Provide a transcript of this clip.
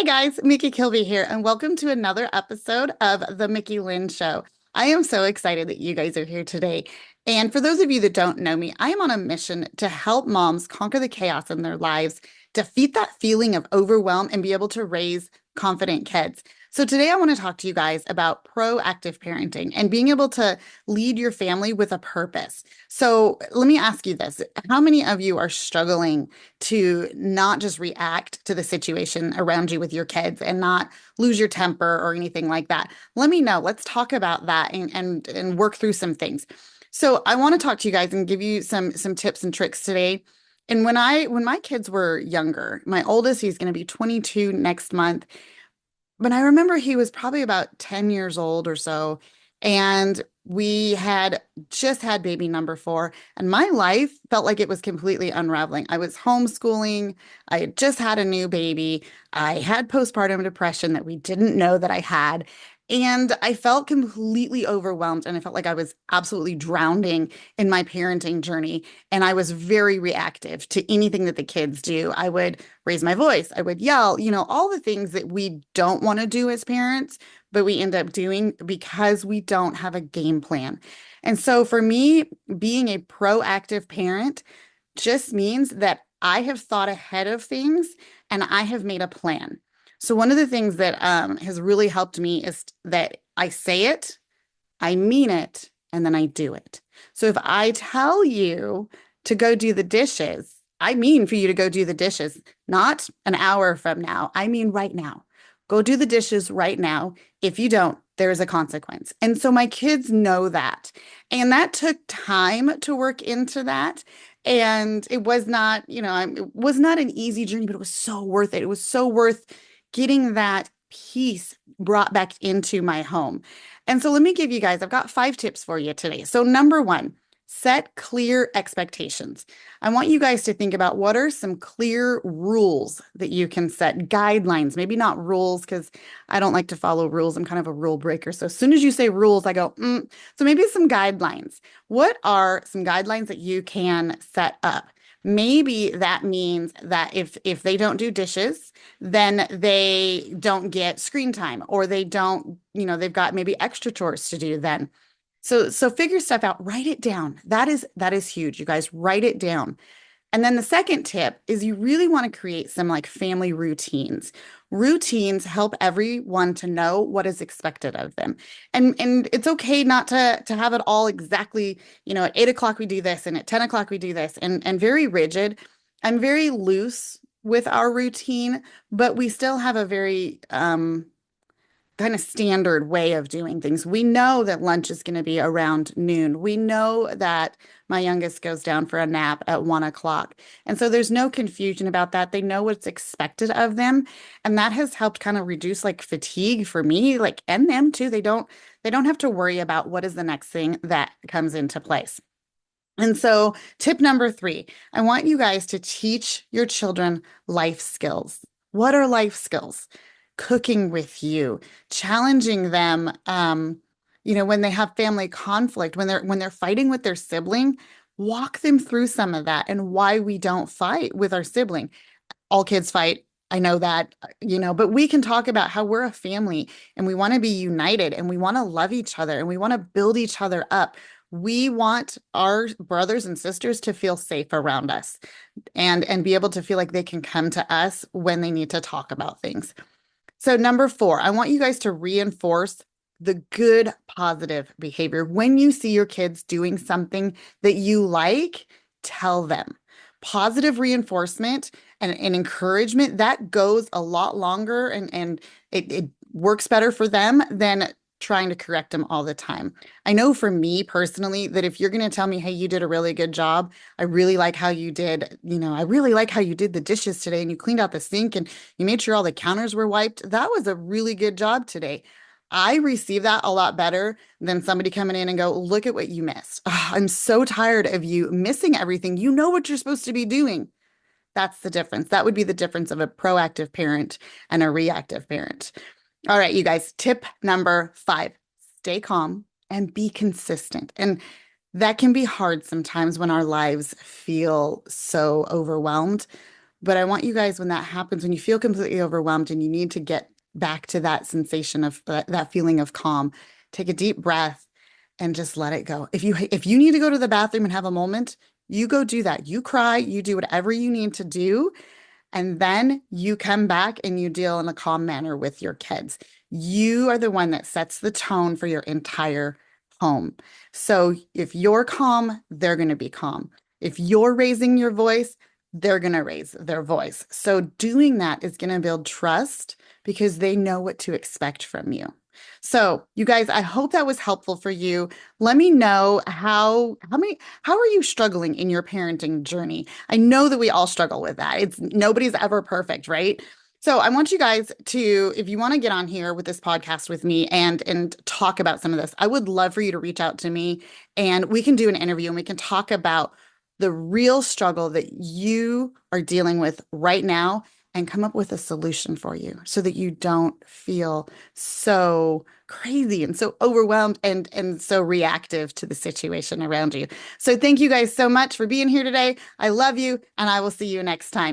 Hey guys, Mickey Kilby here, and welcome to another episode of The Mickey Lynn Show. I am so excited that you guys are here today. And for those of you that don't know me, I am on a mission to help moms conquer the chaos in their lives, defeat that feeling of overwhelm, and be able to raise confident kids. So today I want to talk to you guys about proactive parenting and being able to lead your family with a purpose. So let me ask you this. How many of you are struggling to not just react to the situation around you with your kids and not lose your temper or anything like that? Let me know. Let's talk about that and work through some things. So I want to talk to you guys and give you some tips and tricks today. And when my kids were younger, my oldest, he's going to be 22 next month. But I remember he was probably about 10 years old or so. And we had just had baby number four, and my life felt like it was completely unraveling. I was homeschooling. I had just had a new baby. I had postpartum depression that we didn't know that I had. And I felt completely overwhelmed, and I felt like I was absolutely drowning in my parenting journey. And I was very reactive to anything that the kids do. I would raise my voice, I would yell, all the things that we don't want to do as parents, but we end up doing because we don't have a game plan. And so for me, being a proactive parent just means that I have thought ahead of things and I have made a plan. So one of the things that has really helped me is that I say it, I mean it, and then I do it. So if I tell you to go do the dishes, I mean for you to go do the dishes, not an hour from now. I mean right now. Go do the dishes right now. If you don't, there is a consequence. And so my kids know that. And that took time to work into that. And it was not, it was not an easy journey, but it was so worth it. It was so worth getting that peace brought back into my home. And so let me give you guys, I've got 5 tips for you today. So number one, set clear expectations. I want you guys to think about what are some clear rules that you can set, guidelines, maybe not rules, because I don't like to follow rules. I'm kind of a rule breaker. So as soon as you say rules, I go, So maybe some guidelines. What are some guidelines that you can set up? Maybe that means that if they don't do dishes, then they don't get screen time, or they don't, they've got maybe extra chores to do then. So figure stuff out, write it down. That is huge. You guys write it down. And then the second tip is you really want to create some like family routines. Routines help everyone to know what is expected of them. And it's okay not to have it all exactly, at 8 o'clock we do this and at 10 o'clock we do this and very rigid. I'm very loose with our routine, but we still have a very kind of standard way of doing things. We know that lunch is going to be around noon. We know that my youngest goes down for a nap at 1 o'clock. And so there's no confusion about that. They know what's expected of them. And that has helped kind of reduce like fatigue for me, like, and them too. They don't have to worry about what is the next thing that comes into place. And so, tip number 3, I want you guys to teach your children life skills. What are life skills? Cooking with you, challenging them, when they have family conflict, when they're fighting with their sibling, walk them through some of that and why we don't fight with our sibling. All kids fight. I know that, but we can talk about how we're a family and we want to be united and we want to love each other and we want to build each other up. We want our brothers and sisters to feel safe around us and be able to feel like they can come to us when they need to talk about things. So number 4, I want you guys to reinforce the good, positive behavior. When you see your kids doing something that you like, tell them. Positive reinforcement and encouragement, that goes a lot longer and it works better for them than trying to correct them all the time. I know for me personally that if you're going to tell me, hey, you did a really good job. I really like how you did, I really like how you did the dishes today and you cleaned out the sink and you made sure all the counters were wiped. That was a really good job today. I receive that a lot better than somebody coming in and go, look at what you missed. I'm so tired of you missing everything. You know what you're supposed to be doing. That's the difference. That would be the difference of a proactive parent and a reactive parent. All right, you guys, tip number 5, stay calm and be consistent. And that can be hard sometimes when our lives feel so overwhelmed. But I want you guys, when that happens, when you feel completely overwhelmed and you need to get back to that sensation of that feeling of calm, take a deep breath and just let it go. If you need to go to the bathroom and have a moment, you go do that. You cry, you do whatever you need to do, and then you come back and you deal in a calm manner with your kids. You are the one that sets the tone for your entire home. So if you're calm, they're going to be calm. If you're raising your voice, they're going to raise their voice. So doing that is going to build trust because they know what to expect from you. So, you guys, I hope that was helpful for you. Let me know how are you struggling in your parenting journey? I know that we all struggle with that. It's nobody's ever perfect, right? So I want you guys to, if you want to get on here with this podcast with me and talk about some of this, I would love for you to reach out to me and we can do an interview and we can talk about the real struggle that you are dealing with right now and come up with a solution for you so that you don't feel so crazy and so overwhelmed and so reactive to the situation around you. So thank you guys so much for being here today. I love you, and I will see you next time.